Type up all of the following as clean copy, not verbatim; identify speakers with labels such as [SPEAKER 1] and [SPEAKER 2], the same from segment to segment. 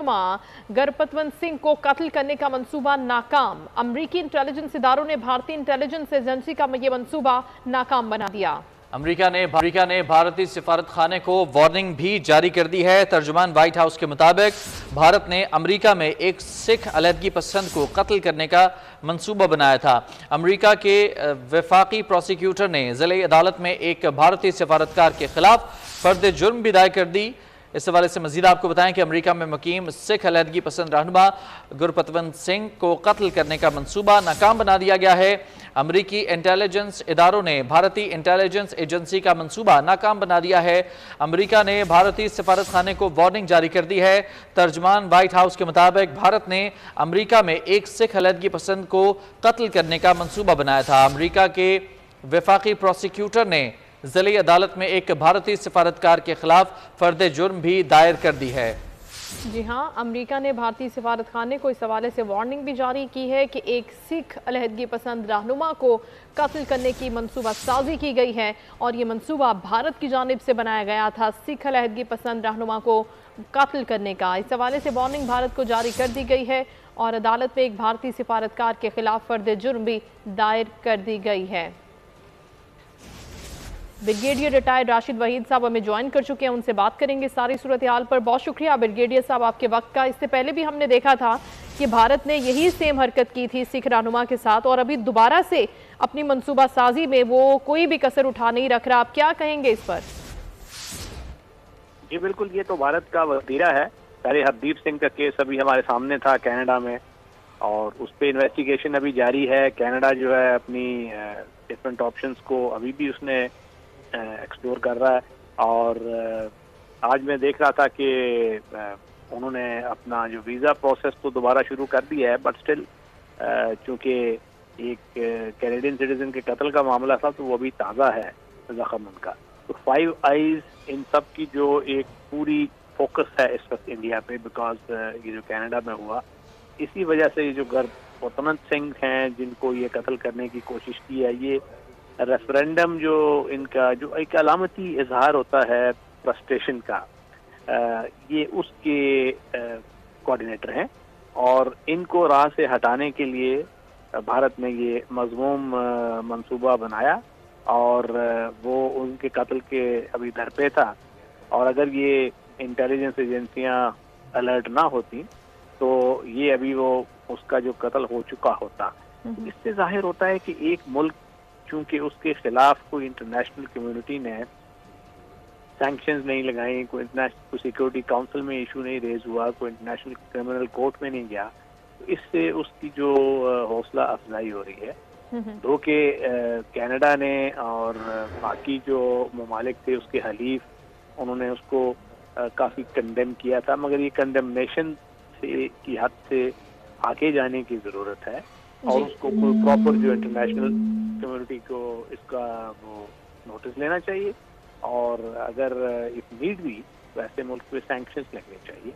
[SPEAKER 1] गुरपतवंत सिंह को कत्ल करने का मंसूबा नाकाम। अमरीकी इंटेलिजेंस इदारों ने भारतीय इंटेलिजेंस एजेंसी का यह मंसूबा नाकाम बना दिया।
[SPEAKER 2] अमेरिका ने भारतीय सिफारत खाने को वार्निंग भी जारी कर दी है। तर्जुमान व्हाइट हाउस के मुताबिक भारत ने अमेरिका में एक सिख अलहदगी पसंद को कत्ल करने का मंसूबा बनाया था। अमेरिका के वफाकी प्रोसिक्यूटर ने ज़िले अदालत में एक भारतीय सिफारतकार के खिलाफ फर्द जुर्म भी दायर कर दी। इस हवाले से मजीद आपको बताएं कि अमेरिका में मुकीम सिख अलहदगी पसंद रहनुमा गुरपतवंत सिंह को कत्ल करने का मंसूबा नाकाम बना दिया गया है। अमेरिकी इंटेलिजेंस इदारों ने भारतीय इंटेलिजेंस एजेंसी का मंसूबा नाकाम बना दिया है। अमेरिका ने भारतीय सिफारत खाने को वार्निंग जारी कर दी है। तर्जुमान व्हाइट हाउस के मुताबिक भारत ने अमेरिका में एक सिख अलहदगी पसंद को कत्ल करने का मंसूबा बनाया था। अमेरिका के वफाकी प्रोसिक्यूटर ने ज़िली अदालत में एक भारतीय सिफारतकार के खिलाफ फर्द जुर्म भी दायर कर दी है।
[SPEAKER 1] जी हाँ, अमेरिका ने भारतीय सिफारत खाने को इस हवाले से वार्निंग भी जारी की है कि एक सिख अलहदगी पसंद रहनुमा को कत्ल करने की मंसूबा साजी की गई है और ये मंसूबा भारत की जानिब से बनाया गया था सिख अलहदगी पसंद रहनुमा को कत्ल करने का। इस हवाले से वार्निंग भारत को जारी कर दी गई है और अदालत में एक भारतीय सिफारतकार के खिलाफ फर्द जुर्म भी दायर कर दी गई है। ब्रिगेडियर रिटायर्ड राशिद वहीद साहब हमें ज्वाइन कर चुके हैं, उनसे बात करेंगे सारी सूरत हाल पर। बहुत शुक्रिया ब्रिगेडियर साहब आपके वक्त का। इससे पहले भी हमने देखा था कि भारत ने यही सेम हरकत की थी सिख रहनुमा के साथ और अभी दोबारा से अपनी मंसूबा साजी में वो कोई भी कसर उठा नहीं रख रहा। आप क्या कहेंगे इस पर?
[SPEAKER 3] जी बिल्कुल, ये तो भारत का वतीरा है। पहले हरदीप सिंह का केस अभी हमारे सामने था कनाडा में और उस पर इन्वेस्टिगेशन अभी जारी है। कनाडा जो है अपनी डिफरेंट ऑप्शंस को अभी भी उसने एक्सप्लोर कर रहा है और आज मैं देख रहा था कि उन्होंने अपना जो वीज़ा प्रोसेस तो दोबारा शुरू कर दिया है, बट स्टिल चूँकि एक कैनेडियन सिटीजन के कत्ल का मामला था तो वो अभी ताज़ा है ज़ख्म उनका। तो 5 आइज़ इन सब की जो एक पूरी फोकस है इस वक्त इंडिया पे, बिकॉज ये जो कनाडा में हुआ इसी वजह से ये जो गुरपतवंत सिंह हैं जिनको ये कत्ल करने की कोशिश की है, ये रेफरेंडम जो इनका जो एक अलामती इजहार होता है फ्रस्ट्रेशन का, ये उसके कोऑर्डिनेटर हैं और इनको राह से हटाने के लिए भारत ने ये मज़मूम मंसूबा बनाया और वो उनके कत्ल के अभी दर पे था। और अगर ये इंटेलिजेंस एजेंसियां अलर्ट ना होती तो ये अभी वो उसका जो कत्ल हो चुका होता। इससे जाहिर होता है कि एक मुल्क चूंकि उसके खिलाफ कोई इंटरनेशनल कम्युनिटी ने सैंक्शंस नहीं लगाई, कोई इंटरनेशनल सिक्योरिटी काउंसिल में इशू नहीं रेज हुआ, कोई इंटरनेशनल क्रिमिनल कोर्ट में नहीं गया, तो इससे उसकी जो हौसला अफजाई हो रही है। दो कि कनाडा ने और बाकी जो ममालिक थे उसके हलीफ उन्होंने उसको काफ़ी कंडेम किया था, मगर ये कंडेमनेशन से की हद से आगे जाने की ज़रूरत है और उसको कोई प्रॉपर जो इंटरनेशनल कम्युनिटी को इसका वो नोटिस लेना चाहिए और अगर इफ नीड भी तो ऐसे मुल्क पे सैंक्शंस लगने चाहिए।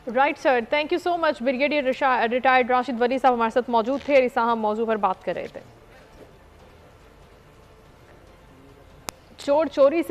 [SPEAKER 1] Right sir, thank you so much. Brigadier retired Rashid Wali साहब हमारे साथ मौजूद थे और इस अहम मौजू पर बात कर रहे थे। चोर चोरी से